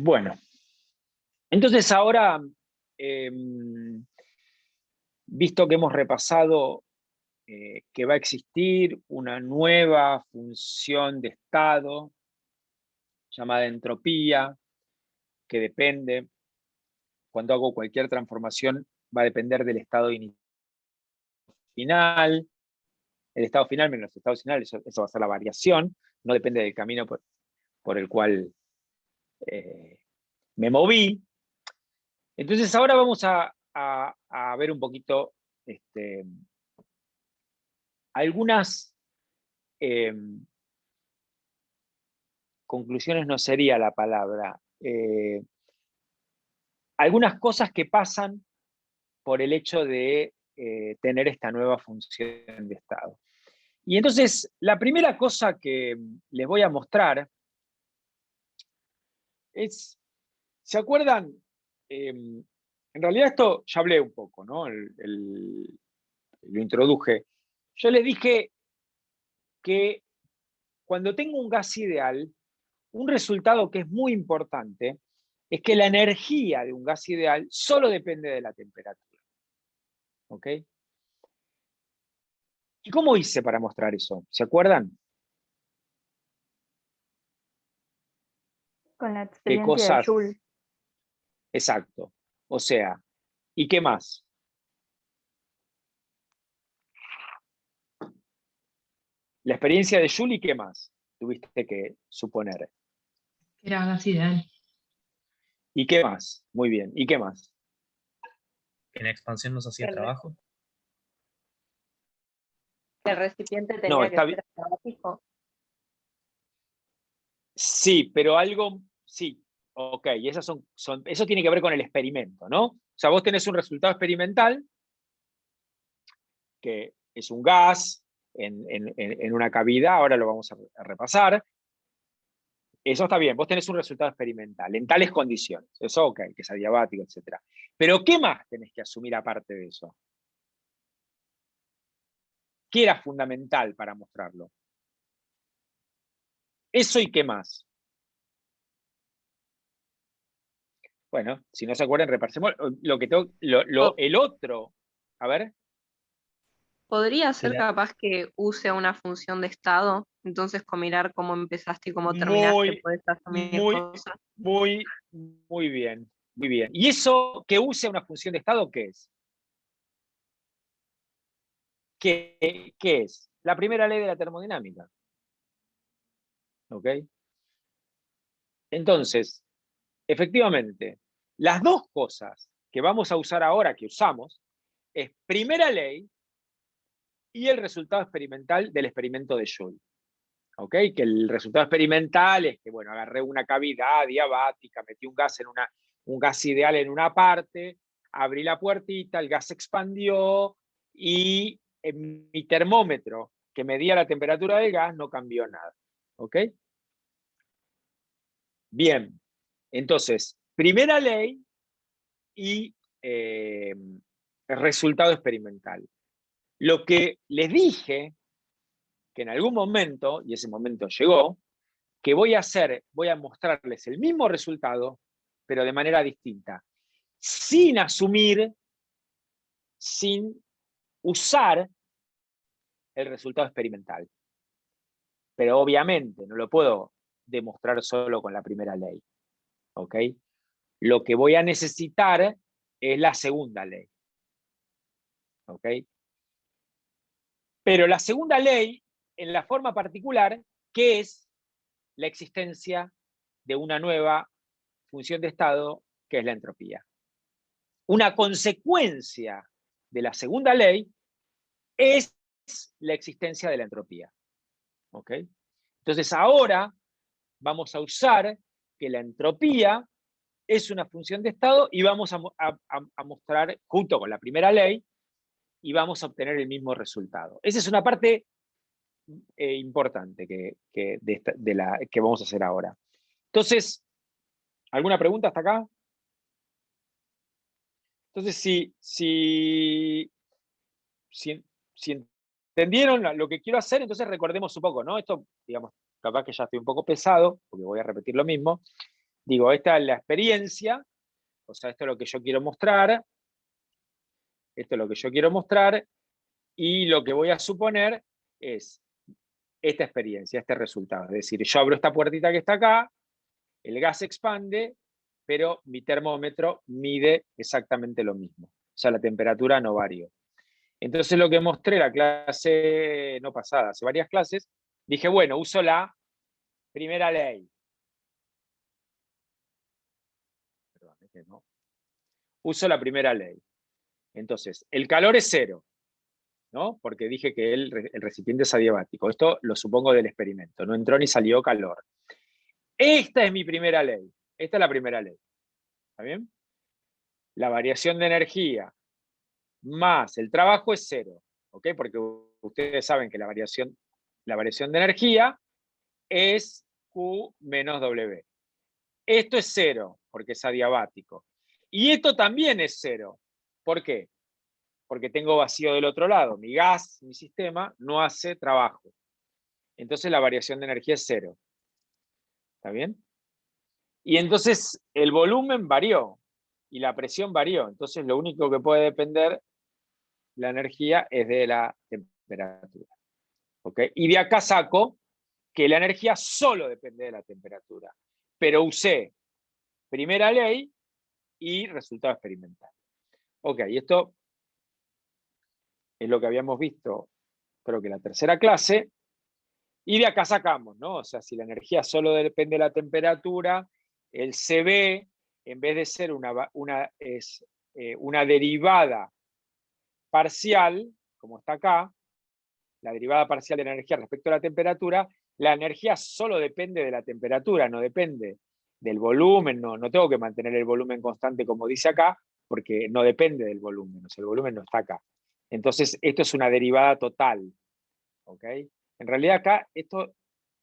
Bueno, entonces ahora, visto que hemos repasado que va a existir una nueva función de estado llamada entropía, que depende, cuando hago cualquier transformación, va a depender del estado final, el estado final menos el estado final, eso va a ser la variación, no depende del camino por el cual me moví. Entonces ahora vamos a ver un poquito algunas conclusiones, no sería la palabra, algunas cosas que pasan por el hecho de tener esta nueva función de estado. Y entonces, la primera cosa que les voy a mostrar es, ¿se acuerdan? En realidad esto ya hablé un poco, ¿no? Lo introduje. Yo les dije que cuando tengo un gas ideal, un resultado que es muy importante es que la energía de un gas ideal solo depende de la temperatura. ¿Ok? ¿Y cómo hice para mostrar eso? ¿Se acuerdan? Con la ¿Qué experiencia de cosas? Joule. Exacto. O sea, ¿y qué más? La experiencia de Joule, ¿y qué más tuviste que suponer? Era gas ideal. ¿Y qué más? Muy bien. ¿Y qué más? Que la expansión nos hacía trabajo. Que el recipiente No, tenía que está bien. ser estático. Sí, pero algo, sí, ok, y eso tiene que ver con el experimento, ¿no? O sea, vos tenés un resultado experimental, que es un gas en una cavidad, ahora lo vamos a repasar. Eso está bien, vos tenés un resultado experimental en tales condiciones, eso ok, que es adiabático, etc. Pero ¿qué más tenés que asumir aparte de eso? ¿Qué era fundamental para mostrarlo? Eso y qué más. Bueno, si no se acuerdan, repasemos lo que tengo, el otro. A ver. ¿Podría ser Claro. capaz que use una función de estado? Entonces, con mirar cómo empezaste y cómo terminaste, puedes asumir cosas. Muy bien, muy bien. ¿Y eso que use una función de estado qué es? ¿Qué es? La primera ley de la termodinámica. ¿Ok? Entonces, efectivamente, las dos cosas que vamos a usar ahora, que usamos, es primera ley y el resultado experimental del experimento de Joule. ¿Ok? Que el resultado experimental es que, bueno, agarré una cavidad diabática, metí un gas ideal en una parte, abrí la puertita, el gas se expandió y en mi termómetro que medía la temperatura del gas no cambió nada. ¿Ok? Bien, entonces, primera ley y resultado experimental. Lo que les dije, que en algún momento, y ese momento llegó, que voy a mostrarles el mismo resultado, pero de manera distinta, sin asumir, sin usar el resultado experimental. Pero obviamente no lo puedo demostrar solo con la primera ley. ¿Ok? Lo que voy a necesitar es la segunda ley. ¿Ok? Pero la segunda ley, en la forma particular, que es la existencia de una nueva función de estado, que es la entropía. Una consecuencia de la segunda ley es la existencia de la entropía. ¿Ok? Entonces ahora vamos a usar que la entropía es una función de estado y vamos a mostrar junto con la primera ley y vamos a obtener el mismo resultado. Esa es una parte importante que vamos a hacer ahora. Entonces, ¿alguna pregunta hasta acá? Entonces, si entendieron lo que quiero hacer, entonces recordemos un poco, ¿no? Esto, digamos, capaz que ya estoy un poco pesado, porque voy a repetir lo mismo, digo, esta es la experiencia, o sea, esto es lo que yo quiero mostrar, esto es lo que yo quiero mostrar, y lo que voy a suponer es esta experiencia, este resultado. Es decir, yo abro esta puertita que está acá, el gas se expande, pero mi termómetro mide exactamente lo mismo. O sea, la temperatura no varió. Entonces lo que mostré la clase, no pasada, hace varias clases, dije, bueno, uso la primera ley. Perdón, no. Uso la primera ley. Entonces, el calor es 0, ¿no? Porque dije que el recipiente es adiabático. Esto lo supongo del experimento. No entró ni salió calor. Esta es mi primera ley. Esta es la primera ley. ¿Está bien? La variación de energía más el trabajo es 0. ¿Ok? Porque ustedes saben que la variación de energía es Q menos W. Esto es 0, porque es adiabático. Y esto también es 0. ¿Por qué? Porque tengo vacío del otro lado. Mi gas, mi sistema, no hace trabajo. Entonces la variación de energía es 0. ¿Está bien? Y entonces el volumen varió y la presión varió. Entonces lo único que puede depender la energía es de la temperatura. ¿Ok? Y de acá saco que la energía solo depende de la temperatura. Pero usé primera ley y resultado experimental. Ok, esto es lo que habíamos visto, creo que en la tercera clase, y de acá sacamos, ¿no? O sea, si la energía solo depende de la temperatura, el CB, en vez de ser una derivada parcial, como está acá, la derivada parcial de la energía respecto a la temperatura, la energía solo depende de la temperatura, no depende del volumen, no tengo que mantener el volumen constante como dice acá, porque no depende del volumen, o sea, el volumen no está acá. Entonces, esto es una derivada total, ¿ok? En realidad acá esto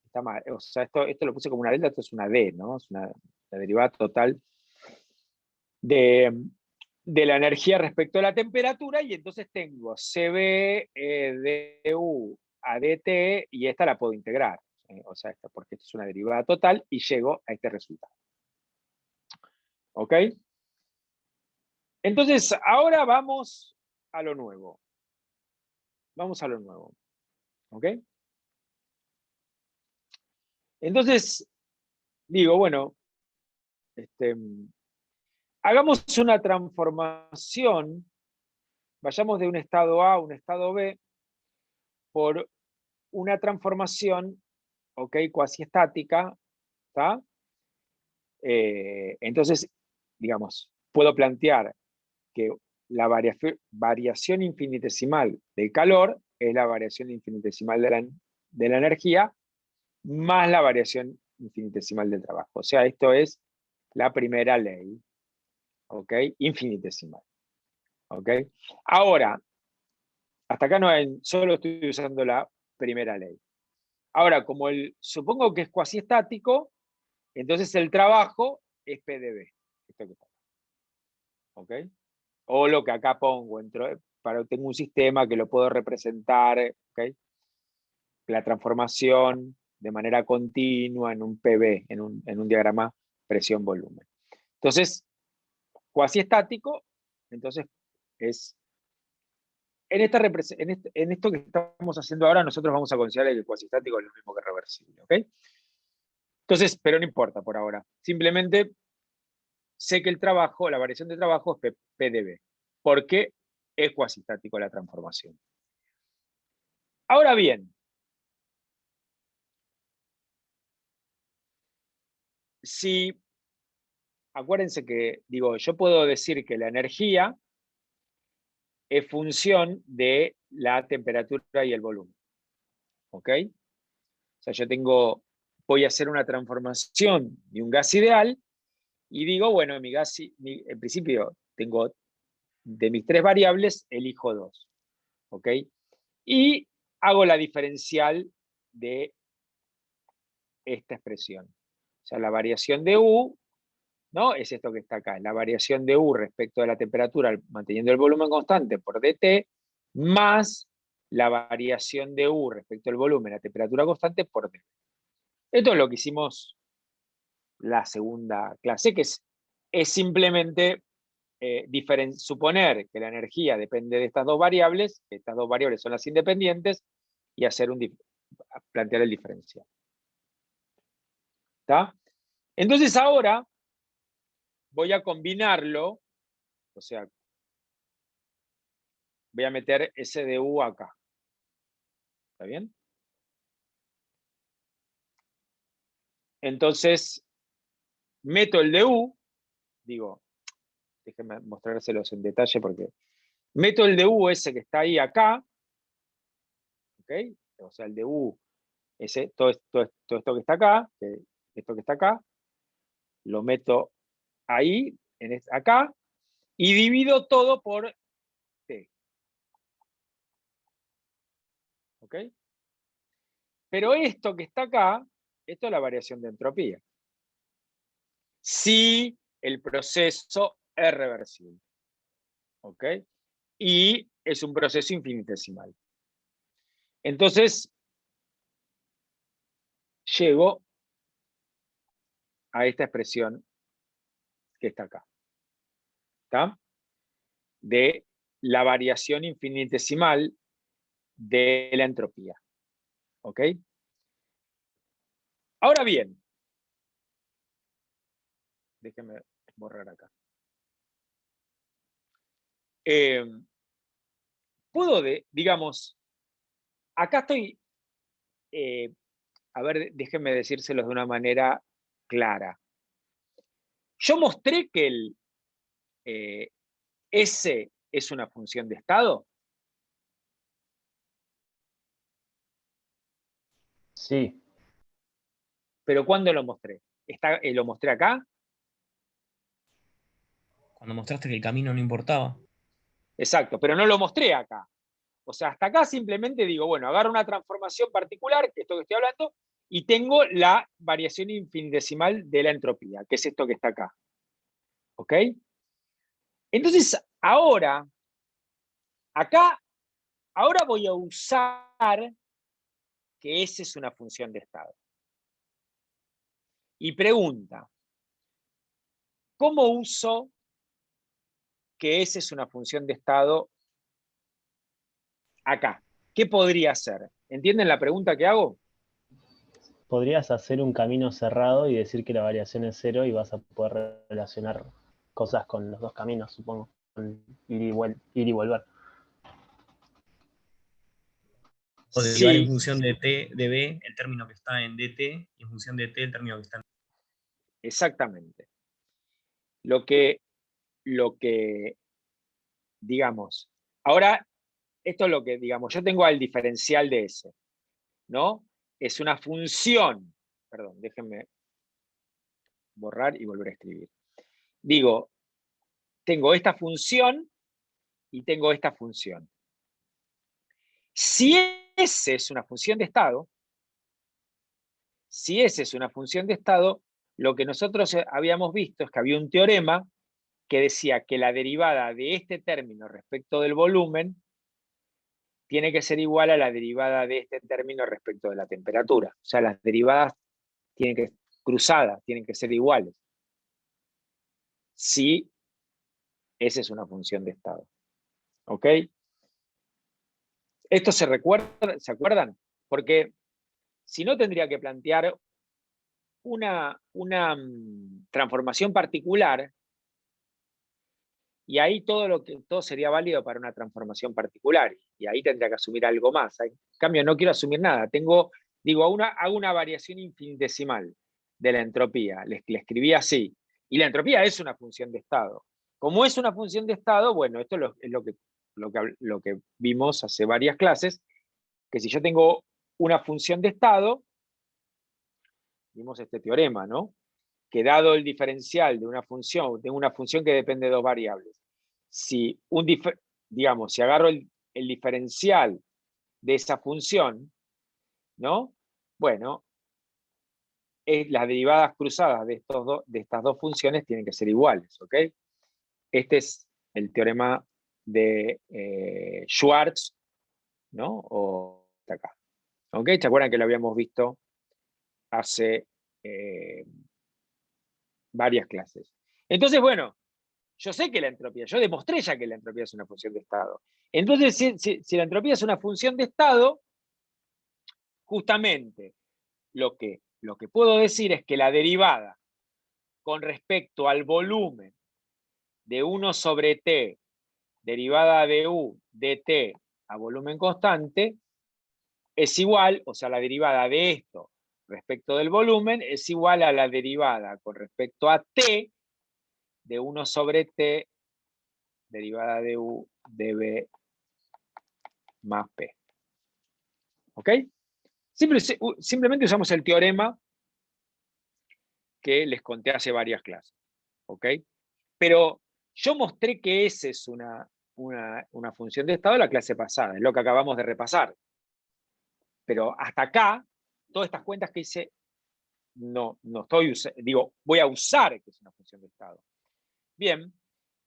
está mal, o sea, esto lo puse como una delta, esto es una D, ¿no? Es la derivada total de la energía respecto a la temperatura, y entonces tengo CB du a dt, y esta la puedo integrar, o sea, porque esto es una derivada total, y llego a este resultado. ¿Ok? Entonces, ahora vamos a lo nuevo. Vamos a lo nuevo. ¿Ok? Entonces, digo, bueno, hagamos una transformación, vayamos de un estado A a un estado B por una transformación, ¿ok? Cuasi estática, ¿está? Entonces, digamos, puedo plantear que la variación infinitesimal del calor es la variación infinitesimal de la energía más la variación infinitesimal del trabajo. O sea, esto es la primera ley, ¿ok? Infinitesimal, ¿ok? Ahora, hasta acá solo estoy usando la primera ley. Ahora, como supongo que es cuasi estático, entonces el trabajo es PdV. Esto que está acá, ¿ok? O lo que acá pongo, tengo un sistema que lo puedo representar, ¿ok? La transformación de manera continua en un PV, en un diagrama presión-volumen. Entonces, cuasi estático, entonces es... En esto que estamos haciendo ahora, nosotros vamos a considerar que el cuasi estático es lo mismo que reversible, ¿ok? Entonces, pero no importa por ahora. Simplemente sé que la variación de trabajo es PdV, porque es cuasi estático la transformación. Ahora bien, acuérdense que, digo, yo puedo decir que la energía es función de la temperatura y el volumen. ¿Ok? O sea, voy a hacer una transformación de un gas ideal y digo, bueno, en principio tengo de mis 3 variables, elijo 2. ¿Ok? Y hago la diferencial de esta expresión. O sea, la variación de U, ¿no? Es esto que está acá, la variación de U respecto de la temperatura manteniendo el volumen constante por dt, más la variación de U respecto al volumen a temperatura constante por d. Esto es lo que hicimos la segunda clase, que es simplemente suponer que la energía depende de estas dos variables, que estas dos variables son las independientes, y plantear el diferencial. ¿Está? Entonces ahora voy a combinarlo, o sea, voy a meter ese de U acá. ¿Está bien? Entonces, meto el de U, digo, déjenme mostrárselos en detalle porque meto el de U ese que está ahí acá, ¿ok? O sea, el de U, todo esto que está acá, esto que está acá, lo meto ahí, acá, y divido todo por T. ¿Ok? Pero esto que está acá, esto es la variación de entropía. Si el proceso es reversible. ¿Ok? Y es un proceso infinitesimal. Entonces, llego a esta expresión que está acá. ¿Está? De la variación infinitesimal de la entropía. ¿Ok? Ahora bien, déjenme borrar acá. Puedo, digamos, acá estoy, a ver, déjenme decírselos de una manera clara. Yo mostré que el S es una función de estado. Sí. ¿Pero cuándo lo mostré? ¿Lo mostré acá? Cuando mostraste que el camino no importaba. Exacto, pero no lo mostré acá. O sea, hasta acá simplemente digo, bueno, agarro una transformación particular, que es esto que estoy hablando, y tengo la variación infinitesimal de la entropía, que es esto que está acá. ¿Ok? Entonces, ahora, acá, ahora voy a usar que S es una función de estado. Y pregunta, ¿cómo uso que S es una función de estado acá? ¿Qué podría hacer? ¿Entienden la pregunta que hago? Podrías hacer un camino cerrado y decir que la variación es 0 y vas a poder relacionar cosas con los dos caminos, supongo. Con ir y volver. O derivar en Sí, función de T, de B, el término que está en DT, y en función de T, el término que está en... exactamente. Lo que, digamos, ahora, esto es lo que, digamos, yo tengo al diferencial de S, ¿no? Es una función, perdón, déjenme borrar y volver a escribir. Digo, tengo esta función y tengo esta función. Si S es una función de estado, lo que nosotros habíamos visto es que había un teorema que decía que la derivada de este término respecto del volumen tiene que ser igual a la derivada de este término respecto de la temperatura. O sea, las derivadas cruzadas, tienen que ser iguales. Si esa es una función de estado. ¿Ok? ¿Esto se acuerdan? Porque si no tendría que plantear una transformación particular, y ahí todo sería válido para una transformación particular, y ahí tendría que asumir algo más. En cambio, no quiero asumir nada. Hago una variación infinitesimal de la entropía. Le escribí así. Y la entropía es una función de estado. Como es una función de estado, bueno, esto es lo que vimos hace varias clases, que si yo tengo una función de estado, vimos este teorema, ¿no? Que dado el diferencial de una función, tengo una función que depende de dos variables. Si si agarro el diferencial de esa función, ¿no? Bueno, las derivadas cruzadas de estas dos funciones tienen que ser iguales, ¿ok? Este es el teorema de Schwartz, ¿no? O acá. ¿Ok? ¿Se acuerdan que lo habíamos visto hace varias clases. Entonces, bueno, yo sé que la entropía, yo demostré ya que la entropía es una función de estado. Entonces, si la entropía es una función de estado, justamente lo que puedo decir es que la derivada con respecto al volumen de 1 sobre t, derivada de u de t a volumen constante, es igual, o sea, la derivada de esto respecto del volumen es igual a la derivada con respecto a t de 1 sobre t, derivada de u de b más p. ¿Ok? Simplemente usamos el teorema que les conté hace varias clases. ¿Ok? Pero yo mostré que esa es una función de estado en la clase pasada, es lo que acabamos de repasar. Pero hasta acá, todas estas cuentas que hice, no estoy digo, voy a usar que es una función de estado. Bien,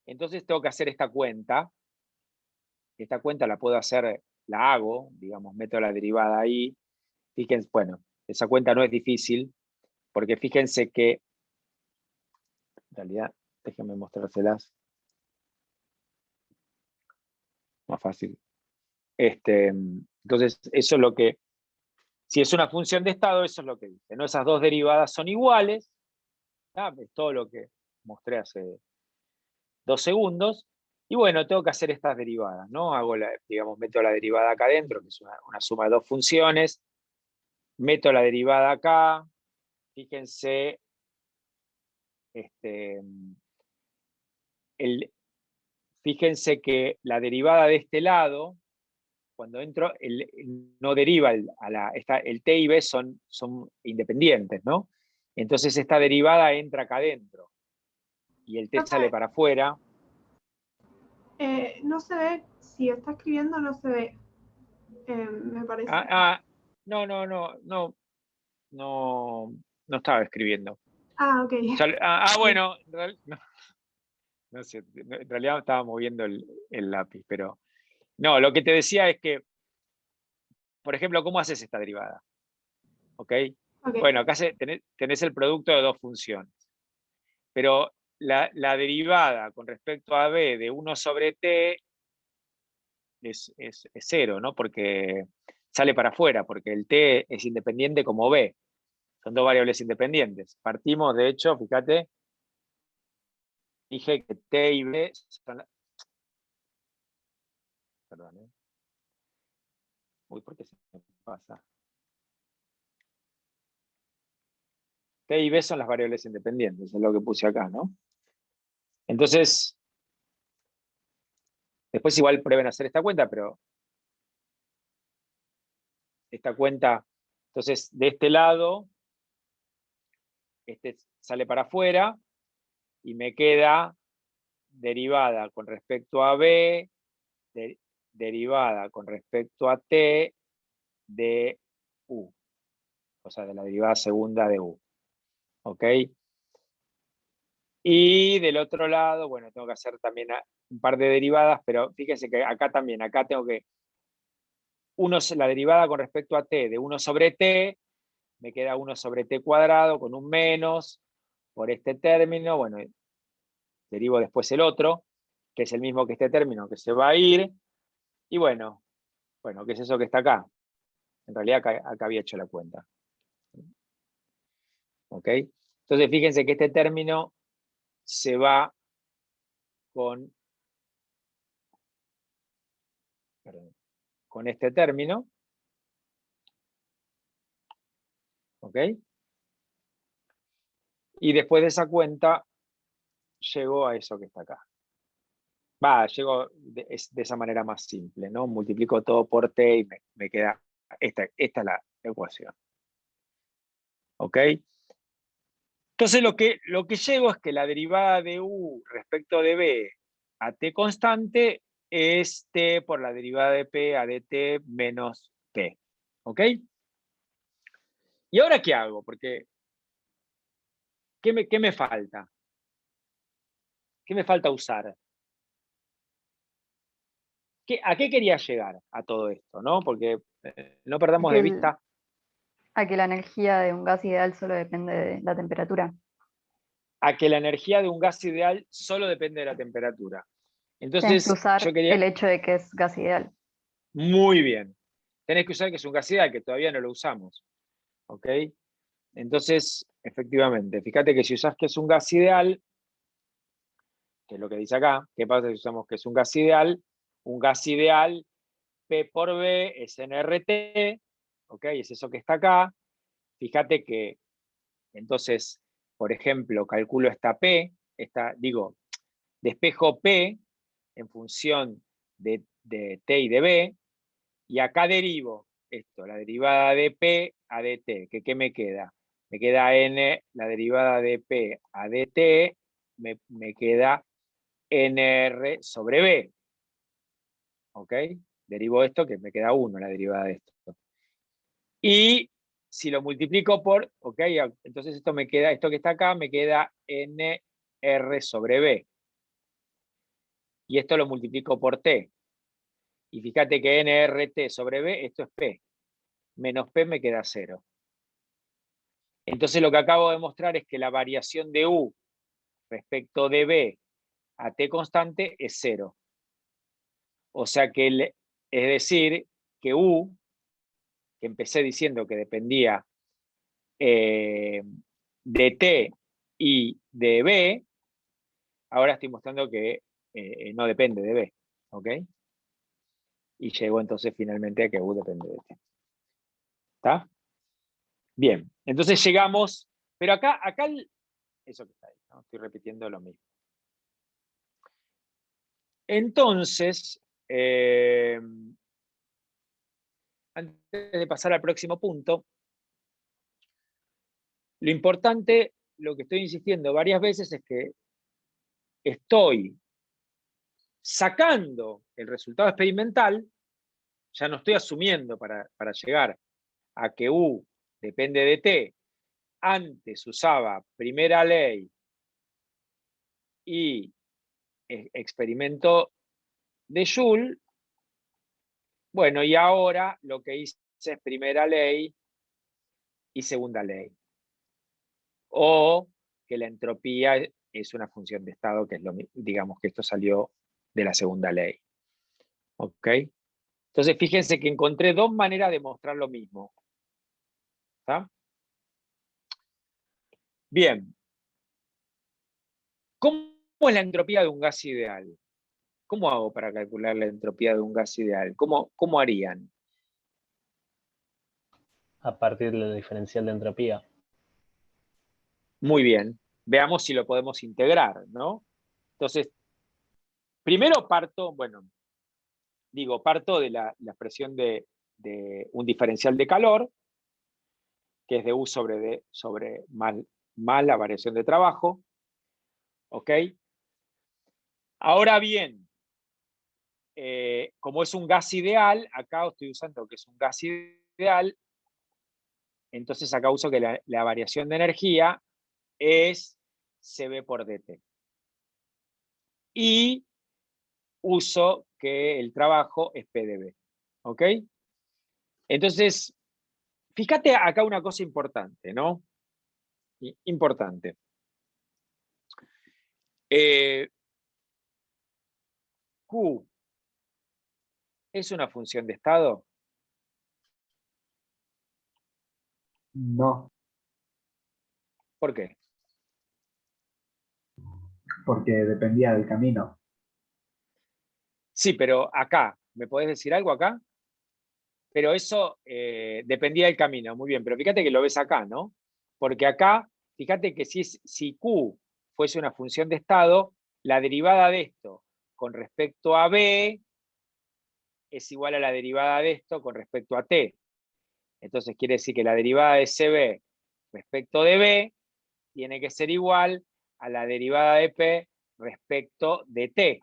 entonces tengo que hacer esta cuenta. Esta cuenta la puedo hacer, la hago, digamos, meto la derivada ahí. Fíjense, bueno, esa cuenta no es difícil, porque fíjense que, en realidad, déjenme mostrárselas. Más fácil. Entonces, eso es lo que, si es una función de estado, eso es lo que dice, ¿no? Esas dos derivadas son iguales, ¿tá? Es todo lo que mostré hace 2 segundos, y bueno, tengo que hacer estas derivadas, ¿no? Digamos, meto la derivada acá adentro, que es una suma de dos funciones, meto la derivada acá, fíjense, fíjense que la derivada de este lado, cuando entro, no deriva el t y b son independientes, ¿no? Entonces esta derivada entra acá adentro y el t sale para afuera. No se ve, si está escribiendo no se ve, me parece. No estaba escribiendo. Ok. Bueno, no sé, en realidad estaba moviendo el lápiz, pero no, lo que te decía es que, por ejemplo, ¿cómo haces esta derivada? ¿Ok? Bueno, acá tenés el producto de dos funciones, pero la derivada con respecto a b de 1 sobre t es 0, ¿no? Porque sale para afuera, porque el t es independiente como b. Son dos variables independientes. Partimos, de hecho, fíjate, dije que t y b son... Perdón, ¿eh? Uy, ¿por qué se me pasa? T y b son las variables independientes, es lo que puse acá, ¿no? Entonces, después igual prueben hacer esta cuenta, pero esta cuenta, entonces, de este lado, este sale para afuera y me queda derivada con respecto a b, derivada con respecto a t de u, o sea, de la derivada segunda de u. ¿Ok? Y del otro lado, bueno, tengo que hacer también un par de derivadas, pero fíjense que acá también, acá tengo que, la derivada con respecto a t de 1 sobre t, me queda 1 sobre t cuadrado con un menos por este término, bueno, derivo después el otro, que es el mismo que este término que se va a ir, y bueno, ¿qué es eso que está acá? En realidad acá había hecho la cuenta. ¿Ok? Entonces fíjense que este término se va con este término. ¿Ok? Y después de esa cuenta, llego a eso que está acá. Llego de esa manera más simple, ¿no? Multiplico todo por t y me queda, esta es la ecuación. ¿Ok? Entonces lo que llego es que la derivada de u respecto de b a t constante es t por la derivada de p a dt menos t. ¿Ok? ¿Y ahora qué hago? Porque, ¿qué me falta? ¿Qué me falta usar? ¿A qué quería llegar a todo esto? ¿No? Porque no perdamos de vista... A que la energía de un gas ideal solo depende de la temperatura. a que la energía de un gas ideal solo depende de la temperatura. Tienes Entonces, que usar yo quería... el hecho de que es gas ideal. Muy bien. Tenés que usar que es un gas ideal, que todavía no lo usamos. ¿Ok? Entonces, efectivamente, fíjate que si usás que es un gas ideal, que es lo que dice acá, ¿qué pasa si usamos que es un gas ideal? Un gas ideal, P por B es nRT, ¿ok? Es eso que está acá. Fíjate que, entonces, por ejemplo, calculo esta P, despejo P en función de T y de B, y acá derivo esto, la derivada de P a dt, que ¿qué me queda? Me queda N, la derivada de P a dt, me queda NR sobre B. ¿Ok? Derivo esto, que me queda 1, la derivada de esto. Y si lo multiplico por, ¿ok? Entonces esto me queda, esto que está acá, me queda NR sobre B. Y esto lo multiplico por T. Y fíjate que NRT sobre B, esto es P. Menos P me queda 0. Entonces lo que acabo de mostrar es que la variación de U respecto de B a T constante es 0. O sea que, es decir, que U, que empecé diciendo que dependía de T y de B, ahora estoy mostrando que no depende de B. ¿Ok? Y llego entonces finalmente a que U depende de T. ¿Está? Bien, entonces llegamos, pero acá eso que está ahí, ¿no? Estoy repitiendo lo mismo. Entonces, antes de pasar al próximo punto, lo importante, lo que estoy insistiendo varias veces es que estoy sacando el resultado experimental, ya no estoy asumiendo para llegar a que U depende de T. Antes usaba primera ley y experimento de Joule. Bueno, y ahora lo que hice es primera ley y segunda ley. O que la entropía es una función de estado, que es lo mismo, digamos que esto salió de la segunda ley. ¿Ok? Entonces, fíjense que encontré dos maneras de mostrar lo mismo. ¿Está? Bien. ¿Cómo es la entropía de un gas ideal? ¿Cómo hago para calcular la entropía de un gas ideal? ¿Cómo harían? A partir del diferencial de entropía. Muy bien. Veamos si lo podemos integrar, ¿no? Entonces, primero parto de la expresión de un diferencial de calor, que es de U sobre más la variación de trabajo. ¿Ok? Ahora bien, como es un gas ideal, acá estoy usando que es un gas ideal, entonces acá uso que la variación de energía es CB por dt. Y uso que el trabajo es PdB. ¿Ok? Entonces, fíjate acá una cosa importante, ¿no? Importante. Q es una función de estado. No, ¿Por qué? porque dependía del camino. Sí, pero acá, ¿me podés decir algo acá? Pero eso dependía del camino, muy bien, pero fíjate que lo ves acá, ¿no? Porque acá, fíjate que si Q fuese una función de estado, la derivada de esto con respecto a B es igual a la derivada de esto con respecto a T. Entonces quiere decir que la derivada de CB respecto de B tiene que ser igual a la derivada de P respecto de T.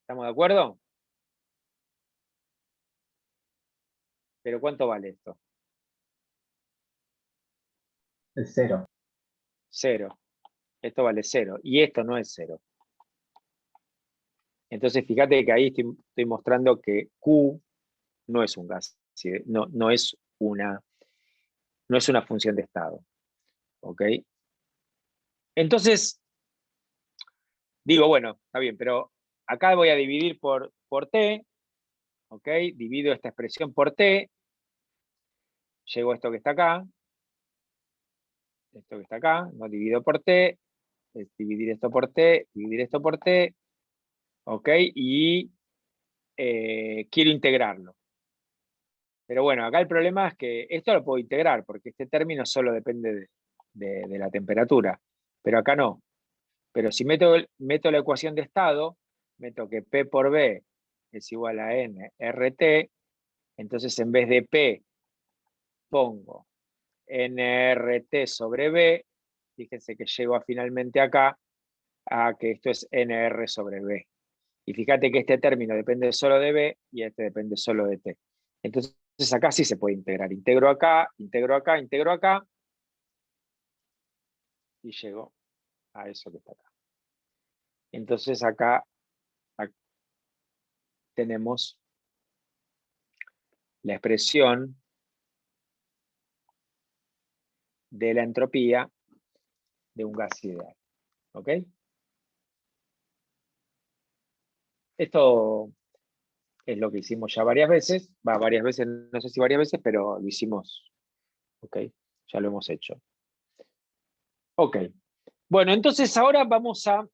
¿Estamos de acuerdo? ¿Pero cuánto vale esto? Es 0. 0. Esto vale 0. Y esto no es 0. Entonces, fíjate que ahí estoy mostrando que Q no es un gas. ¿Sí? No es una función de estado. ¿Ok? Entonces, digo, bueno, está bien, pero acá voy a dividir por t, ¿ok? Divido esta expresión por t, llego a esto que está acá, no divido por t, es dividir esto por t, dividir esto por t, ¿ok? Y quiero integrarlo. Pero bueno, acá el problema es que esto lo puedo integrar, porque este término solo depende de la temperatura, pero acá no. Pero si meto la ecuación de estado, meto que P por B es igual a N RT, entonces en vez de P pongo NRT sobre B, fíjense que llego finalmente acá a que esto es NR sobre B. Y fíjate que este término depende solo de B y este depende solo de T. Entonces acá sí se puede integrar. Integro acá, integro acá, integro acá, y llego a eso que está acá. Entonces acá tenemos la expresión de la entropía de un gas ideal. ¿Ok? Esto es lo que hicimos ya varias veces. Varias veces, no sé si varias veces, pero lo hicimos. ¿Ok? Ya lo hemos hecho. Ok. Bueno, entonces ahora vamos a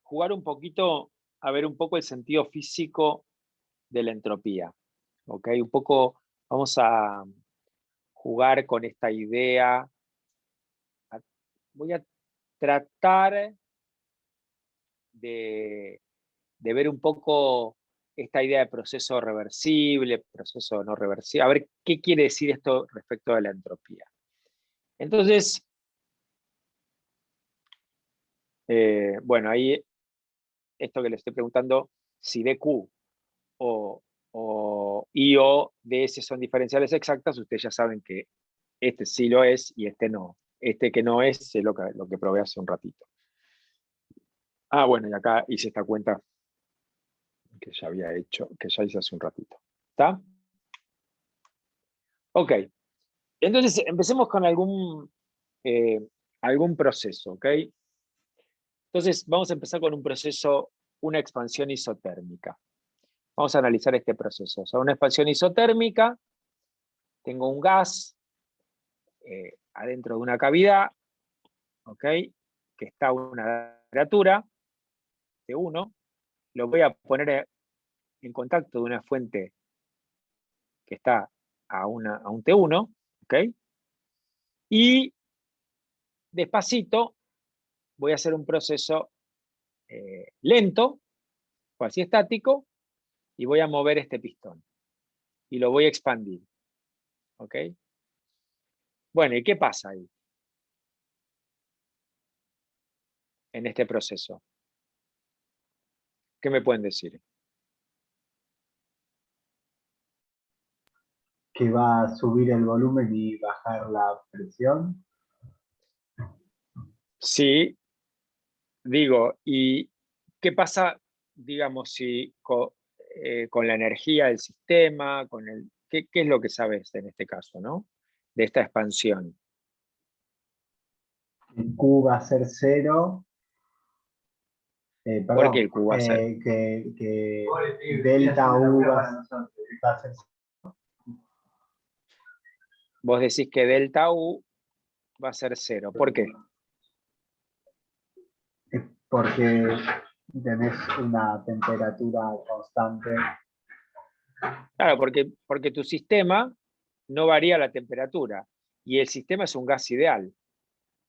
jugar un poquito, a ver un poco el sentido físico de la entropía. ¿Ok? Un poco vamos a jugar con esta idea. Voy a tratar de ver un poco esta idea de proceso reversible, proceso no reversible, a ver qué quiere decir esto respecto de la entropía. Entonces, bueno, ahí esto que le estoy preguntando, si dq o I o ds son diferenciales exactas, ustedes ya saben que este sí lo es y este no. Este que no es lo que probé hace un ratito. Ah, bueno, y acá hice esta cuenta que ya había hecho, que ya hice hace un ratito. ¿Está? Ok. Entonces, empecemos con algún proceso, ¿ok? Entonces, vamos a empezar con un proceso, una expansión isotérmica. Vamos a analizar este proceso. O sea, una expansión isotérmica, tengo un gas adentro de una cavidad, ¿ok? Que está a una temperatura T1, lo voy a poner en contacto de una fuente que está a un T1, ¿ok? Y despacito voy a hacer un proceso lento, cuasi estático, y voy a mover este pistón. Y lo voy a expandir. ¿Ok? Bueno, ¿y qué pasa ahí? En este proceso. ¿Qué me pueden decir? Que va a subir el volumen y bajar la presión. Sí, digo, ¿y qué pasa, digamos, si con la energía del sistema, ¿qué es lo que sabes en este caso, ¿no? De esta expansión. El Q va a ser 0. ¿Por qué Perdón, el Q va a ser? que delta U va a ser 0. Vos decís que delta U va a ser 0. ¿Por qué? Porque tenés una temperatura constante. Claro, porque tu sistema no varía la temperatura y el sistema es un gas ideal.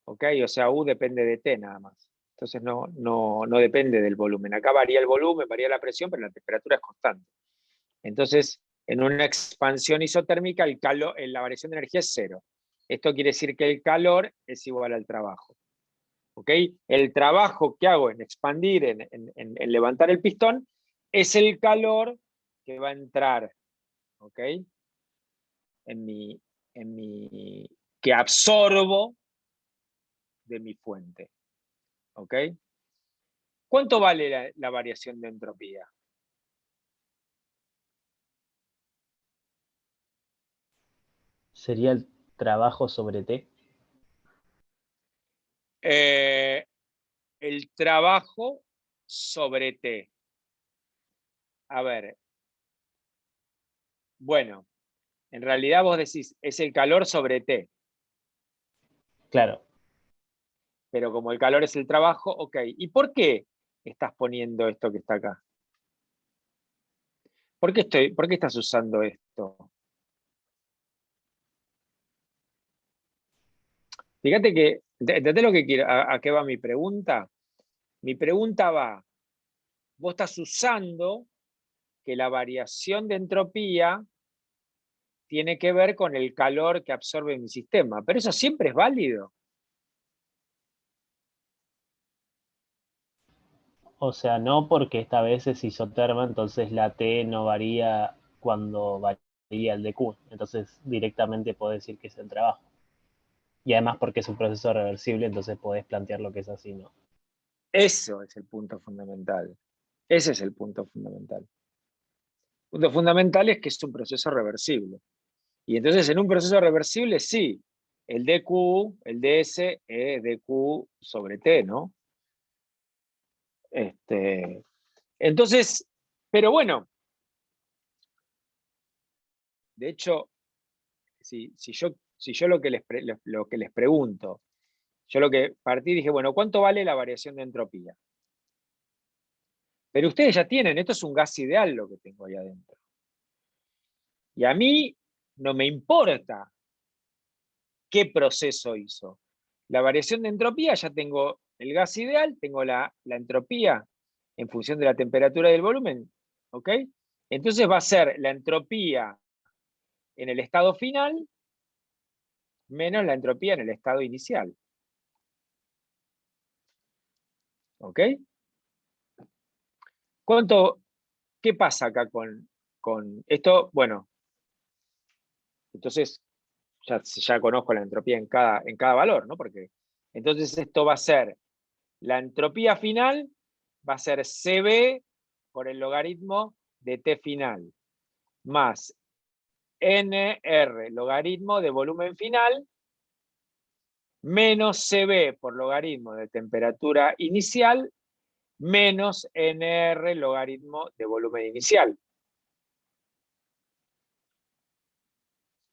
¿Ok? O sea, U depende de T nada más. Entonces no depende del volumen. Acá varía el volumen, varía la presión, pero la temperatura es constante. Entonces, en una expansión isotérmica, la variación de energía es 0. Esto quiere decir que el calor es igual al trabajo. ¿Ok? El trabajo que hago en expandir, en levantar el pistón, es el calor que va a entrar, ¿ok? Que absorbo de mi fuente. ¿Ok? ¿Cuánto vale la variación de entropía? ¿Sería el trabajo sobre T? el trabajo sobre T. A ver. Bueno, en realidad vos decís, es el calor sobre T. Claro. Pero como el calor es el trabajo, ok. ¿Y por qué estás poniendo esto que está acá? ¿Por qué estás usando esto? Fíjate que, ¿entendés lo que quiero? ¿A qué va mi pregunta? Mi pregunta va, vos estás usando que la variación de entropía tiene que ver con el calor que absorbe mi sistema, pero eso siempre es válido. O sea, no porque esta vez es isoterma, entonces la T no varía cuando varía el dQ. Entonces directamente podés decir que es el trabajo. Y además porque es un proceso reversible, entonces podés plantear lo que es así, ¿no? Eso es el punto fundamental. Ese es el punto fundamental. El punto fundamental es que es un proceso reversible. Y entonces en un proceso reversible, sí, el dQ, el ds es dQ sobre T, ¿no? Entonces, pero bueno, de hecho, si yo lo que les pregunto, yo lo que partí dije, bueno, ¿cuánto vale la variación de entropía? Pero ustedes ya tienen, esto es un gas ideal lo que tengo ahí adentro. Y a mí no me importa qué proceso hizo. La variación de entropía, ya tengo el gas ideal, tengo la entropía en función de la temperatura y del volumen, ¿ok? Entonces va a ser la entropía en el estado final menos la entropía en el estado inicial. ¿Ok? ¿Qué pasa acá con esto? Bueno, entonces ya conozco la entropía en cada valor, ¿no? Porque entonces esto va a ser, la entropía final va a ser CB por el logaritmo de T final, más NR logaritmo de volumen final, menos CB por logaritmo de temperatura inicial, menos NR logaritmo de volumen inicial.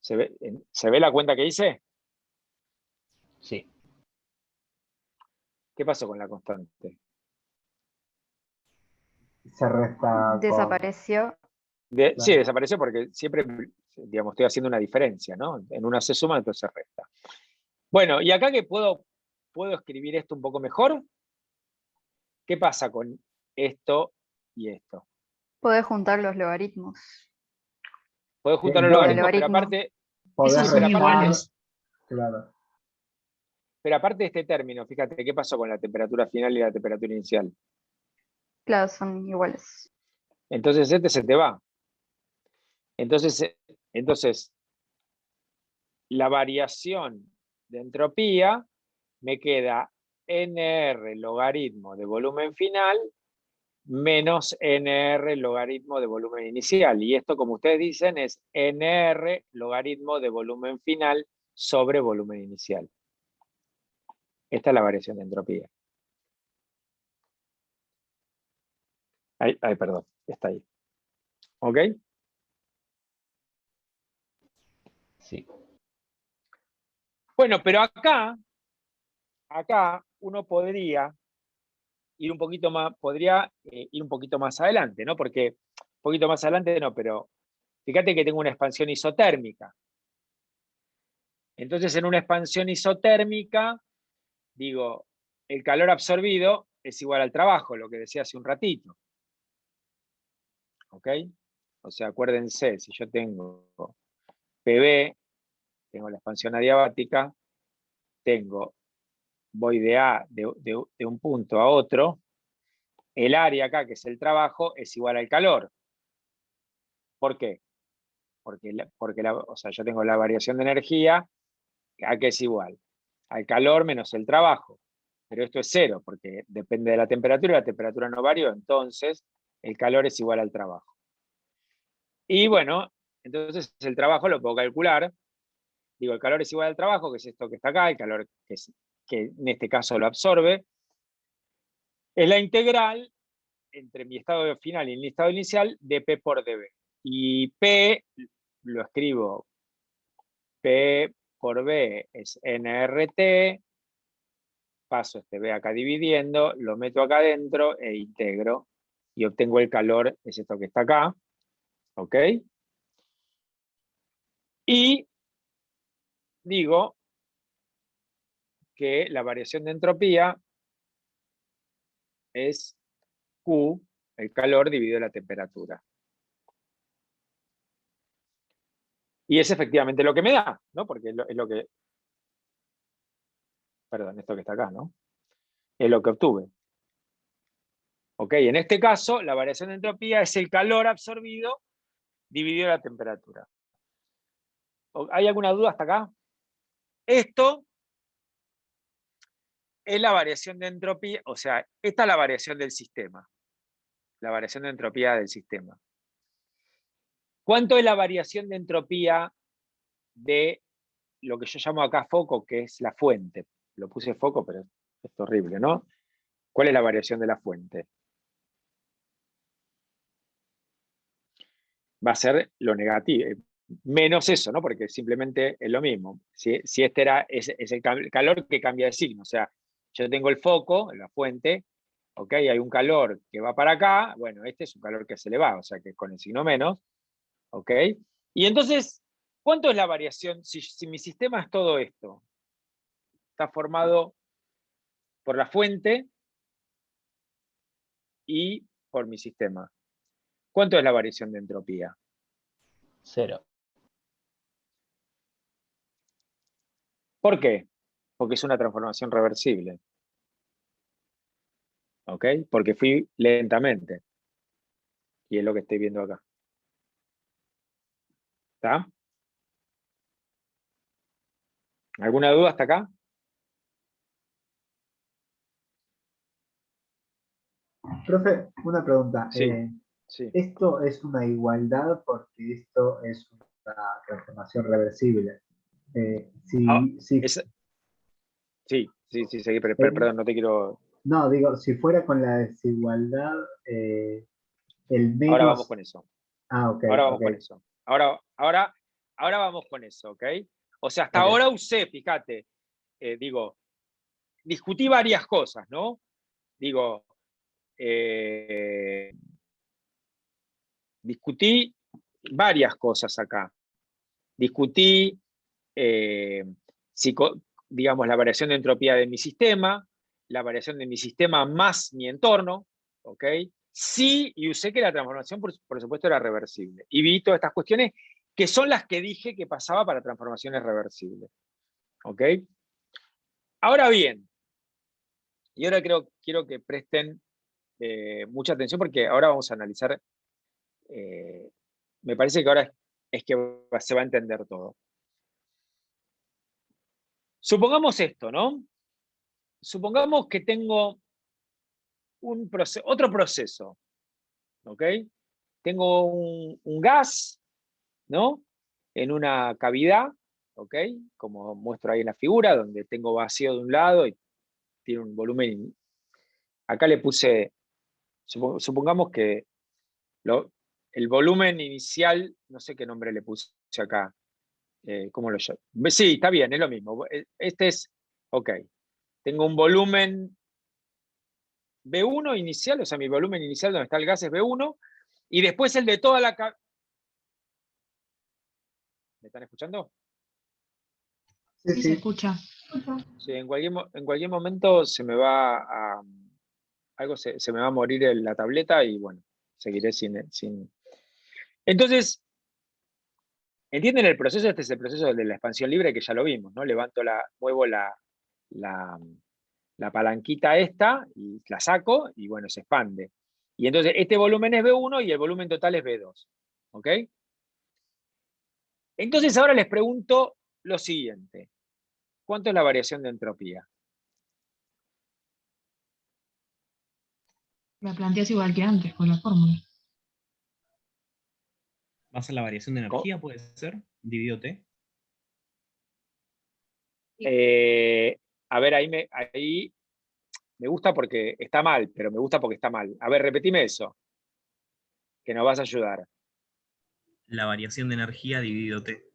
¿Se ve la cuenta que hice? Sí. ¿Qué pasó con la constante? Se resta con... Desapareció. Sí, desapareció porque siempre, digamos, estoy haciendo una diferencia, ¿no? En una se suma, entonces se resta. Bueno, y acá que puedo escribir esto un poco mejor. ¿Qué pasa con esto y esto? Podés juntar los logaritmos. Podés juntar los No, logaritmos, pero logaritmo. aparte, podés Esos son restar, iguales. claro. pero aparte de este término, fíjate, ¿qué pasó con la temperatura final y la temperatura inicial? Claro, son iguales. Entonces este se te va. Entonces la variación de entropía me queda NR logaritmo de volumen final menos NR logaritmo de volumen inicial. Y esto, como ustedes dicen, es NR logaritmo de volumen final sobre volumen inicial. Esta es la variación de entropía. Perdón, está ahí. ¿Ok? Sí. Bueno, pero acá uno podría ir un poquito más, ir un poquito más adelante, ¿no? Porque, un poquito más adelante no, pero fíjate que tengo una expansión isotérmica. Entonces, en una expansión isotérmica, digo, el calor absorbido es igual al trabajo, lo que decía hace un ratito. ¿Ok? O sea, acuérdense, si yo tengo PV, tengo la expansión adiabática, voy de un punto a otro, el área acá, que es el trabajo, es igual al calor. ¿Por qué? Porque o sea, yo tengo la variación de energía, ¿a qué es igual? Al calor menos el trabajo. Pero esto es cero, porque depende de la temperatura no varió, entonces el calor es igual al trabajo. Y bueno, entonces el trabajo lo puedo calcular. Digo, el calor es igual al trabajo, que es esto que está acá, el calor que que en este caso lo absorbe, es la integral entre mi estado final y mi estado inicial de P por dB. Y P lo escribo, P por B es nRT, paso este B acá dividiendo, lo meto acá adentro e integro, y obtengo el calor, es esto que está acá, ¿ok? Y digo que la variación de entropía es Q, el calor dividido la temperatura. Y es efectivamente lo que me da, ¿no? Porque es lo que... Perdón, esto que está acá, ¿no? Es lo que obtuve. ¿Ok? En este caso, la variación de entropía es el calor absorbido dividido la temperatura. ¿Hay alguna duda hasta acá? Esto es la variación de entropía, o sea, esta es la variación del sistema. La variación de entropía del sistema. ¿Cuánto es la variación de entropía de lo que yo llamo acá foco, que es la fuente? Lo puse foco, pero es horrible, ¿no? ¿Cuál es la variación de la fuente? Va a ser lo negativo, menos eso, ¿no? Porque simplemente es lo mismo. Si este es el calor que cambia de signo, o sea, yo tengo el foco, la fuente, ¿ok? Hay un calor que va para acá, bueno, este es un calor que se le va, o sea, que con el signo menos, ¿ok? Y entonces, ¿cuánto es la variación? Si mi sistema es todo esto, está formado por la fuente y por mi sistema. ¿Cuánto es la variación de entropía? 0. ¿Por qué? Porque es una transformación reversible. ¿Ok? Porque fui lentamente. Y es lo que estoy viendo acá. ¿Está? ¿Alguna duda hasta acá? Profe, una pregunta. Sí, sí. Esto es una igualdad porque esto es una transformación reversible. Ah, Sí, sí, seguí, eh, perdón, no te quiero... no, digo, si fuera con la desigualdad, el Ahora vamos menos. con eso. Ah, ok, Ahora vamos ok, con eso. Ahora vamos con eso, ¿ok? O sea, hasta ok. ahora usé, fíjate, discutí varias cosas, ¿no? Digo, discutí varias cosas acá. Discutí, eh, digamos, la variación de entropía de mi sistema, la variación de mi sistema más mi entorno, ¿ok? Sí, y usé que la transformación, por supuesto, era reversible. Y vi todas estas cuestiones que son las que dije que pasaba para transformaciones reversibles, ¿ok? Ahora bien, y ahora quiero que presten mucha atención porque ahora vamos a analizar, me parece que ahora es que se va a entender todo. Supongamos esto, ¿no? Supongamos que tengo otro proceso, ¿ok? Tengo un gas, ¿no? En una cavidad, ¿ok? Como muestro ahí en la figura, donde tengo vacío de un lado y tiene un volumen. Acá le puse, supongamos que el volumen inicial, no sé qué nombre le puse acá, ¿cómo lo llamo? Sí, está bien, es lo mismo. Este es, ok, tengo un volumen B1 inicial, o sea, mi volumen inicial donde está el gas es B1, y después el de toda la... ¿Me están escuchando? Sí, Sí, se sí. escucha. Sí, en cualquier momento se me va a... Algo se me va a morir la tableta y bueno, seguiré sin... Entonces, ¿entienden el proceso? Este es el proceso de la expansión libre que ya lo vimos, ¿no? Muevo la palanquita esta y la saco y bueno, se expande. Y entonces este volumen es B1 y el volumen total es B2. ¿Ok? Entonces ahora les pregunto lo siguiente. ¿Cuánto es la variación de entropía? La planteas igual que antes con la fórmula. ¿Va a ser la variación de energía, puede ser? Dividido T. A ver, ahí me gusta porque está mal, pero me gusta porque está mal. A ver, repetime eso, que nos vas a ayudar. La variación de energía dividido T.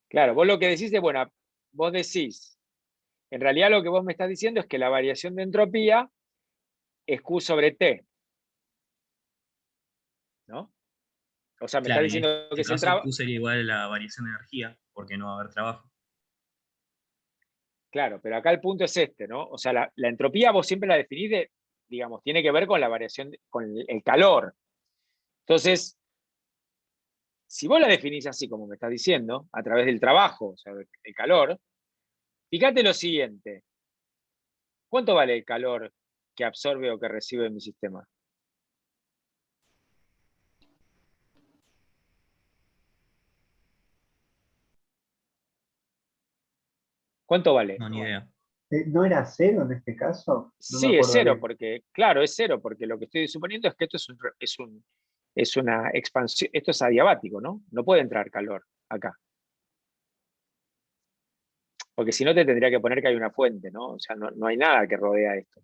Claro, vos lo que decís es, bueno, vos decís, en realidad lo que vos me estás diciendo es que la variación de entropía es Q sobre T. ¿No? O sea, me Claro, estás y en diciendo que este es el caso trabajo. Q sería igual a la variación de energía, porque no va a haber trabajo. Claro, pero acá el punto es este, ¿no? O sea, la entropía vos siempre la definís digamos, tiene que ver con la variación, con el calor. Entonces, si vos la definís así como me estás diciendo, a través del trabajo, o sea, el calor, fíjate lo siguiente. ¿Cuánto vale el calor que absorbe o que recibe mi sistema? ¿Cuánto vale? No, ni idea. ¿No era cero en este caso? No me Sí, es acuerdo cero, bien. porque, claro, es cero, porque lo que estoy suponiendo es que esto es una expansión, esto es adiabático, ¿no? No puede entrar calor acá. Porque si no te tendría que poner que hay una fuente, ¿no? O sea, no hay nada que rodea esto.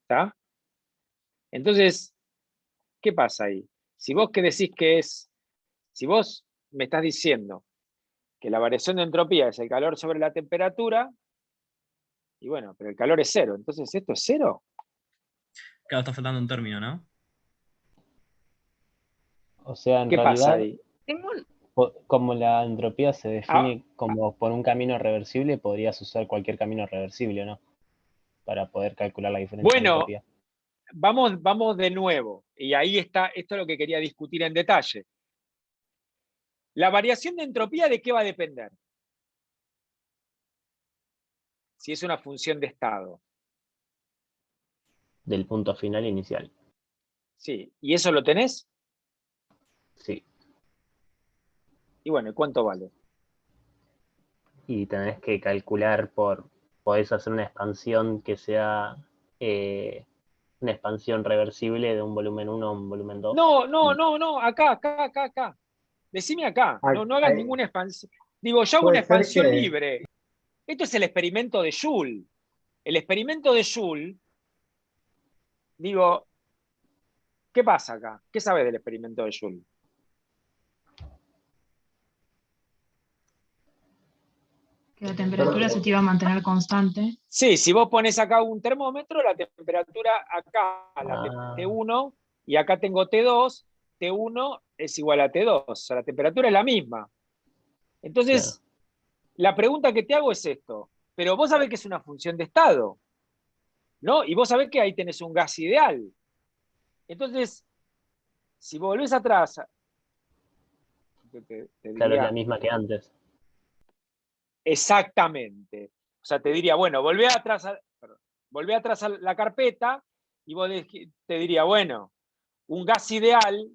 ¿Está? Entonces, ¿qué pasa ahí? Si vos que decís que si vos me estás diciendo que la variación de entropía es el calor sobre la temperatura, y bueno, pero el calor es cero, entonces ¿esto es cero? Claro, está faltando un término, ¿no? O sea, en ¿Qué pasa realidad, ahí? Tengo un- como la entropía se Ah, define como por un camino reversible, podrías usar cualquier camino reversible, ¿no? Para poder calcular la diferencia de bueno, entropía. vamos de nuevo, y ahí está, esto es lo que quería discutir en detalle. ¿La variación de entropía de qué va a depender? Si es una función de estado. Del punto final inicial. Sí, ¿y eso lo tenés? Sí. Y bueno, ¿cuánto vale? Y tenés que calcular podés hacer una expansión que sea una expansión reversible de un volumen 1 a un volumen 2. No, acá. Decime acá, Ah, no hagas ninguna expansión. Digo, yo hago una puede ser expansión que libre. Esto es el experimento de Joule. El experimento de Joule, digo, ¿qué pasa acá? ¿Qué sabes del experimento de Joule? Que la temperatura se te iba a mantener constante. Sí, si vos pones acá un termómetro, la temperatura acá, la Ah, T1, y acá tengo T2, T1 es igual a T2, o sea, la temperatura es la misma. claro. Entonces, la pregunta que te hago es esto, pero vos sabés que es una función de estado, ¿no? Y vos sabés que ahí tenés un gas ideal. Entonces, si volvés atrás, te Claro, es la diría misma que antes. exactamente. O sea, te diría, bueno, volvé atrás a la carpeta y vos te diría, bueno, un gas ideal,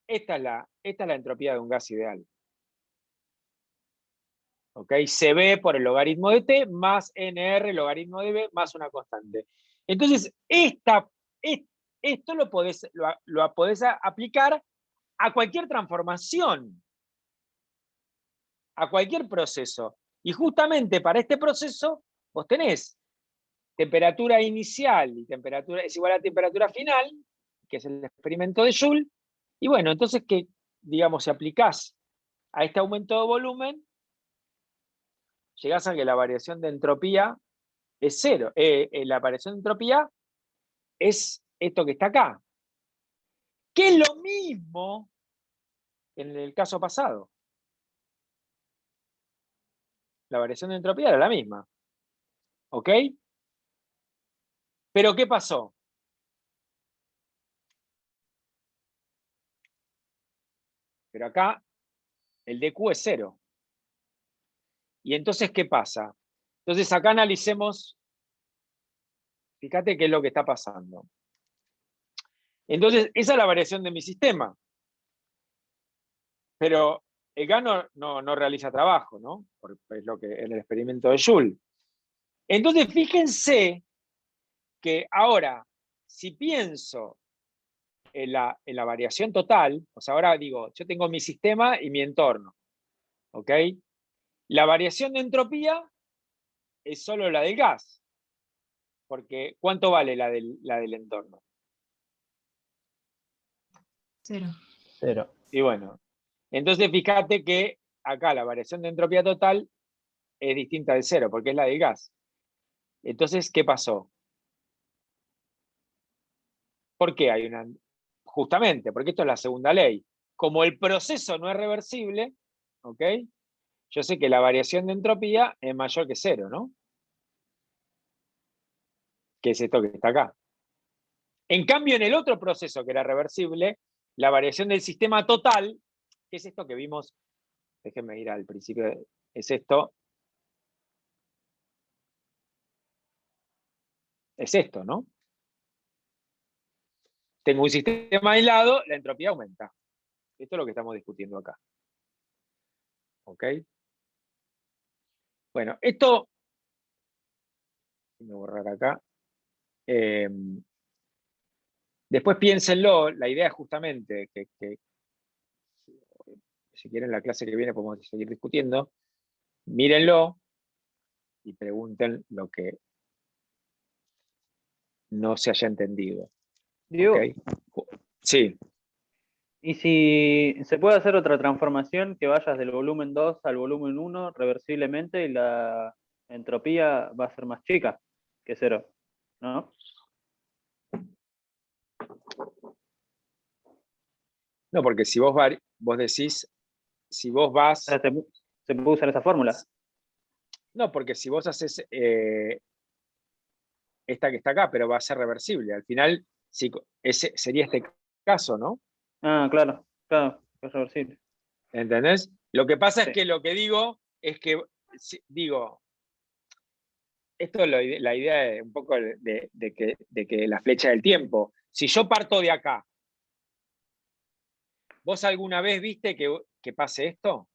esta es la entropía de un gas ideal. ¿Ok? Se ve por el logaritmo de t más nr logaritmo de b más una constante. Entonces, esto lo podés aplicar a cualquier transformación, a cualquier proceso. Y justamente para este proceso, vos tenés temperatura inicial y temperatura es igual a temperatura final, que es el experimento de Joule. Y bueno, entonces que, digamos, si aplicás a este aumento de volumen, llegás a que la variación de entropía es cero. La variación de entropía es esto que está acá, que es lo mismo en el caso pasado. La variación de entropía era la misma. ¿Ok? Pero ¿qué pasó? Pero acá el dq es cero. Y entonces, ¿qué pasa? Entonces acá analicemos, fíjate qué es lo que está pasando. Entonces, esa es la variación de mi sistema. Pero el gas no realiza trabajo, ¿no? Es lo que en el experimento de Joule. Entonces, fíjense que ahora, si pienso en la variación total, o sea, ahora digo, yo tengo mi sistema y mi entorno. ¿Ok? La variación de entropía es solo la del gas. Porque ¿cuánto vale la del entorno? 0. 0. Y bueno, entonces fíjate que acá la variación de entropía total es distinta del 0, porque es la del gas. Entonces, ¿qué pasó? ¿Por qué hay una? Justamente, porque esto es la segunda ley. Como el proceso no es reversible, ¿ok? Yo sé que la variación de entropía es mayor que 0, ¿no? Que es esto que está acá. En cambio, en el otro proceso que era reversible, la variación del sistema total, que es esto que vimos, déjenme ir al principio, es esto. Es esto, ¿no? Tengo un sistema aislado, la entropía aumenta. Esto es lo que estamos discutiendo acá. ¿Ok? Bueno, esto, voy a borrar acá. Después piénsenlo, la idea es justamente que si quieren la clase que viene podemos seguir discutiendo, mírenlo y pregunten lo que no se haya entendido. Diego, ¿Okay? Sí. ¿y si se puede hacer otra transformación que vayas del volumen 2 al volumen 1 reversiblemente y la entropía va a ser más chica que 0, ¿no? No, porque si vos decís, si vos vas... O sea, se puede usar esa fórmula. No, porque si vos haces esta que está acá, pero va a ser reversible. Al final, ese sería este caso, ¿no? Ah, claro, es reversible. ¿Entendés? Lo que pasa Sí. es que lo que digo es que, digo, esto es la idea de, un poco de que la flecha del tiempo. Si yo parto de acá, ¿vos alguna vez viste que pase esto?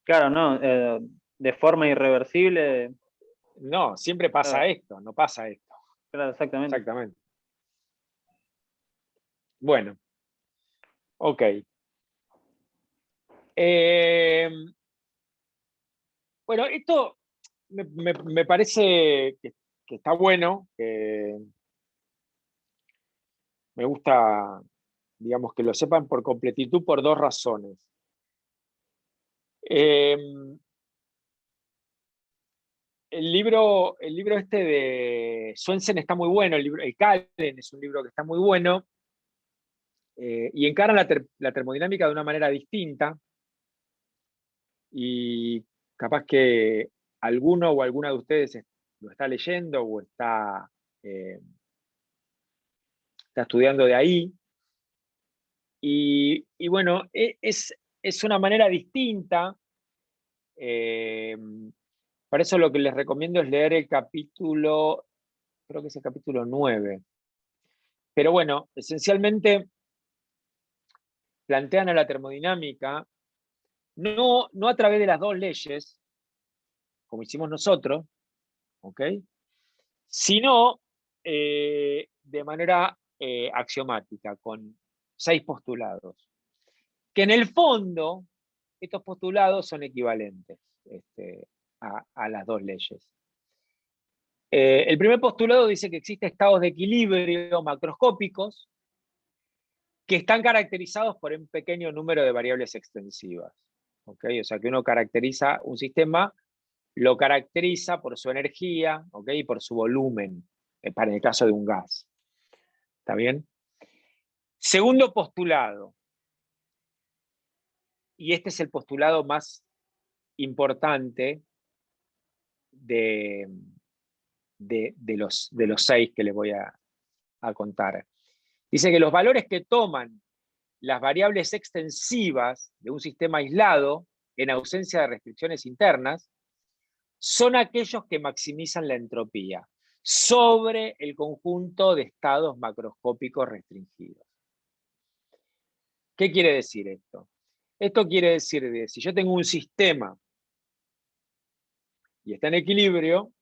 Claro, no, de forma irreversible. No, siempre pasa Claro. esto, no pasa esto. Claro, exactamente. Exactamente. Bueno, ok. Bueno, esto me parece que está bueno, que me gusta, digamos, que lo sepan por completitud por dos razones. El libro este de Swensen está muy bueno, el Calen es un libro que está muy bueno, y encara la termodinámica de una manera distinta, y capaz que alguno o alguna de ustedes lo está leyendo o está estudiando de ahí. Y bueno, es una manera distinta. Para eso lo que les recomiendo es leer el capítulo, creo que es el capítulo 9. Pero bueno, esencialmente plantean a la termodinámica no a través de las dos leyes, como hicimos nosotros, ¿ok? Sino de manera axiomática, con 6 postulados. Que en el fondo, estos postulados son equivalentes a las dos leyes. El primer postulado dice que existen estados de equilibrio macroscópicos que están caracterizados por un pequeño número de variables extensivas. ¿Okay? O sea que uno caracteriza un sistema, lo caracteriza por su energía, ¿okay? Y por su volumen, para el caso de un gas. ¿Está bien? Segundo postulado, y este es el postulado más importante de los 6 que les voy a contar. Dice que los valores que toman las variables extensivas de un sistema aislado, en ausencia de restricciones internas, son aquellos que maximizan la entropía sobre el conjunto de estados macroscópicos restringidos. ¿Qué quiere decir esto? Esto quiere decir que si yo tengo un sistema y está en equilibrio,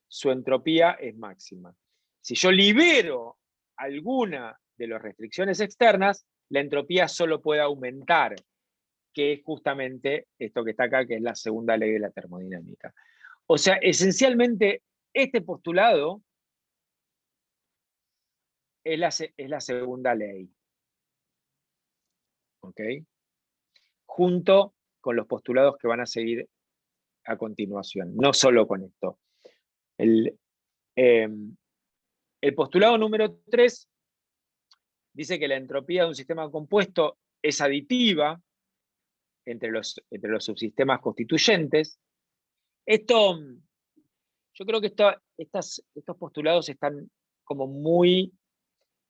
su entropía es máxima. Si yo libero alguna de las restricciones externas, la entropía solo puede aumentar. que es justamente esto que está acá, que es la segunda ley de la termodinámica. O sea, esencialmente, este postulado es la segunda ley. ¿Ok? Junto con los postulados que van a seguir a continuación, no solo con esto. El postulado número 3 dice que la entropía de un sistema compuesto es aditiva entre los subsistemas constituyentes. Yo creo que estos postulados están como muy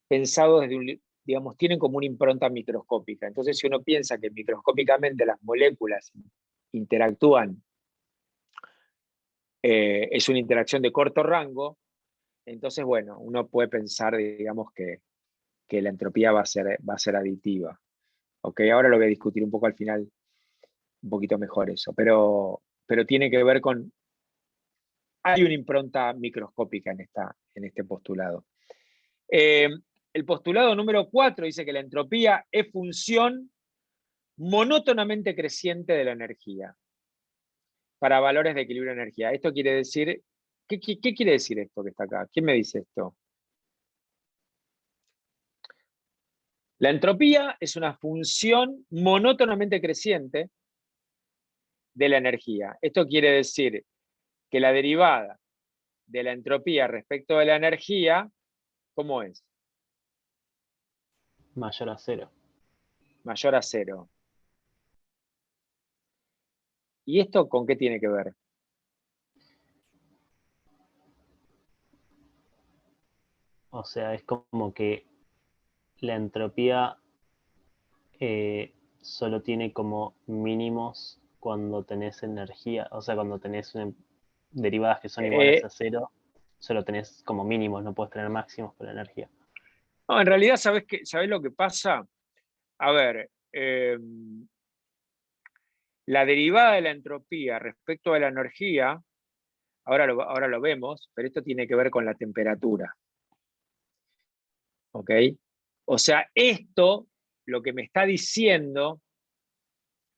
pensados desde digamos, tienen como una impronta microscópica. Entonces, si uno piensa que microscópicamente las moléculas interactúan, es una interacción de corto rango, entonces, bueno, uno puede pensar, digamos, que la entropía va a ser aditiva. ¿Ok? Ahora lo voy a discutir un poco al final, un poquito mejor eso, pero tiene que ver con... Hay una impronta microscópica en este postulado. El postulado número 4 dice que la entropía es función monótonamente creciente de la energía para valores de equilibrio de energía. Esto quiere decir... ¿Qué quiere decir esto que está acá? ¿Quién me dice esto? La entropía es una función monótonamente creciente de la energía. Esto quiere decir que la derivada de la entropía respecto de la energía, ¿cómo es? Mayor a 0. Mayor a 0. ¿Y esto con qué tiene que ver? O sea, es como que la entropía solo tiene como mínimos cuando tenés energía, o sea, cuando tenés derivadas que son iguales a 0, solo tenés como mínimos, no puedes tener máximos por la energía. No, en realidad, ¿sabés lo que pasa? A ver, la derivada de la entropía respecto a la energía, ahora lo vemos, pero esto tiene que ver con la temperatura. ¿Ok? O sea, esto, lo que me está diciendo,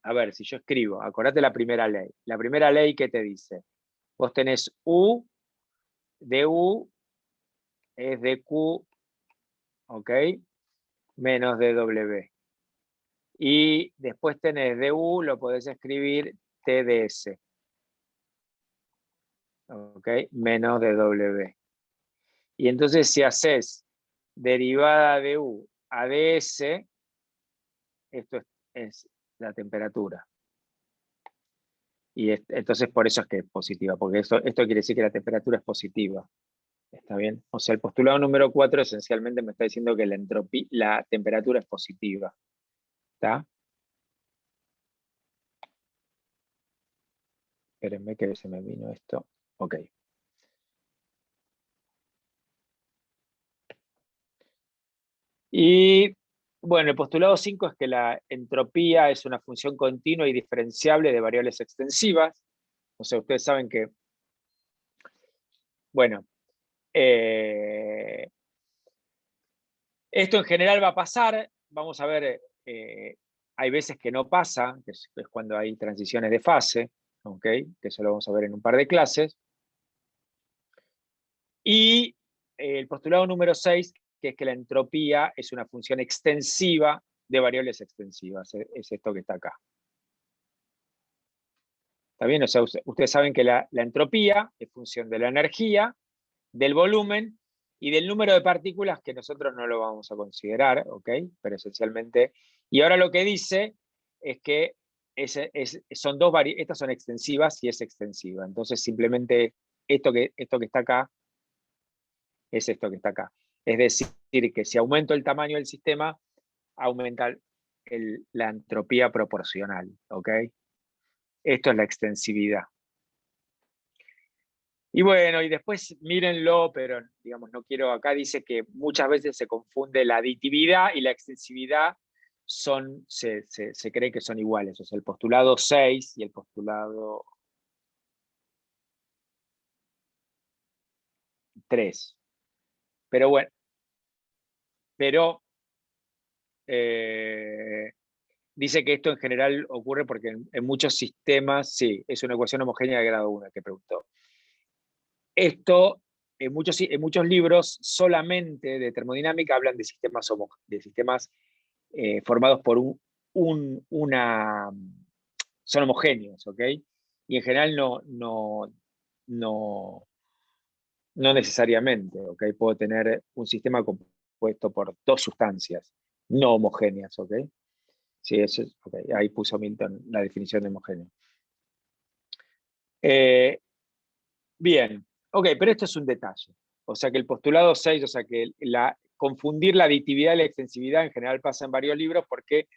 a ver, si yo escribo, acordate la primera ley. La primera ley, ¿qué te dice? Vos tenés U, du es dq, ¿ok? Menos dw. Y después tenés du, lo podés escribir tds, ¿ok? Menos dw. Y entonces si haces derivada de u a ds, esto es la temperatura. Y entonces por eso es que es positiva, porque esto quiere decir que la temperatura es positiva. ¿Está bien? O sea, el postulado número 4 esencialmente me está diciendo que la temperatura es positiva. ¿Está? Espérenme que se me vino esto. Ok. Y bueno, el postulado 5 es que la entropía es una función continua y diferenciable de variables extensivas. O sea, ustedes saben que, bueno, esto en general va a pasar. Vamos a ver, hay veces que no pasa, que es cuando hay transiciones de fase, ¿ok? Que eso lo vamos a ver en un par de clases. Y el postulado número 6, que es que la entropía es una función extensiva de variables extensivas, es esto que está acá. ¿Está bien? O sea, ustedes saben que la entropía es función de la energía, del volumen y del número de partículas, que nosotros no lo vamos a considerar, ¿ok? Pero esencialmente... Y ahora lo que dice es que estas son extensivas y es extensiva. Entonces simplemente esto que está acá es esto que está acá. Es decir, que si aumento el tamaño del sistema, aumenta la entropía proporcional, ¿ok? Esto es la extensividad. Y bueno, y después mírenlo, pero digamos, no quiero, acá dice que muchas veces se confunde la aditividad y la extensividad, se cree que son iguales, o sea, el postulado 6 y el postulado 3. Pero bueno, dice que esto en general ocurre porque en muchos sistemas, sí, es una ecuación homogénea de grado 1 que preguntó. Esto, en muchos libros solamente de termodinámica hablan de sistemas, formados por son homogéneos, ¿ok? Y en general no necesariamente, ¿ok? Puedo tener un sistema compuesto por dos sustancias no homogéneas, ¿ok? Sí, eso es, okay. Ahí puso Milton la definición de homogéneo. Bien, ok, pero esto es un detalle. O sea que el postulado 6, o sea que confundir la aditividad y la extensividad en general pasa en varios libros porque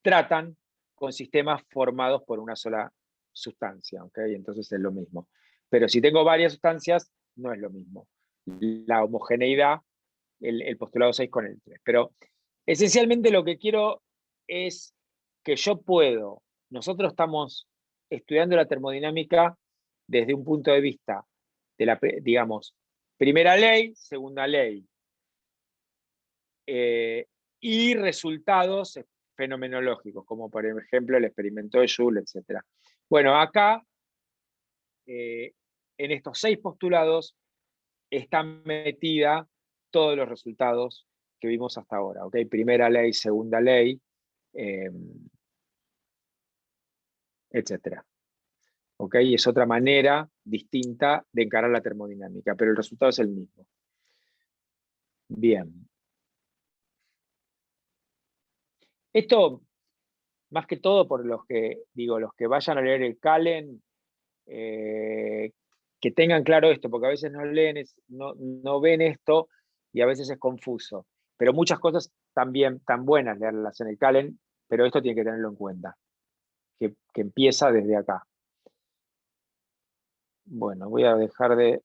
tratan con sistemas formados por una sola sustancia, ¿ok? Entonces es lo mismo. Pero si tengo varias sustancias, no es lo mismo. La homogeneidad, el postulado 6 con el 3. Pero esencialmente lo que quiero es que nosotros estamos estudiando la termodinámica desde un punto de vista de la, digamos, primera ley, segunda ley, y resultados fenomenológicos, como por ejemplo el experimento de Joule, etc. Bueno, acá, en estos 6 postulados, están metidas todos los resultados que vimos hasta ahora, ¿ok? Primera ley, segunda ley, etc. ¿Ok? Y es otra manera distinta de encarar la termodinámica, pero el resultado es el mismo. Bien. Esto, más que todo por los que vayan a leer el Calen, que tengan claro esto, porque a veces no ven esto y a veces es confuso. Pero muchas cosas también tan buenas leerlas en el Calen, pero esto tiene que tenerlo en cuenta, que empieza desde acá. Bueno, voy a dejar de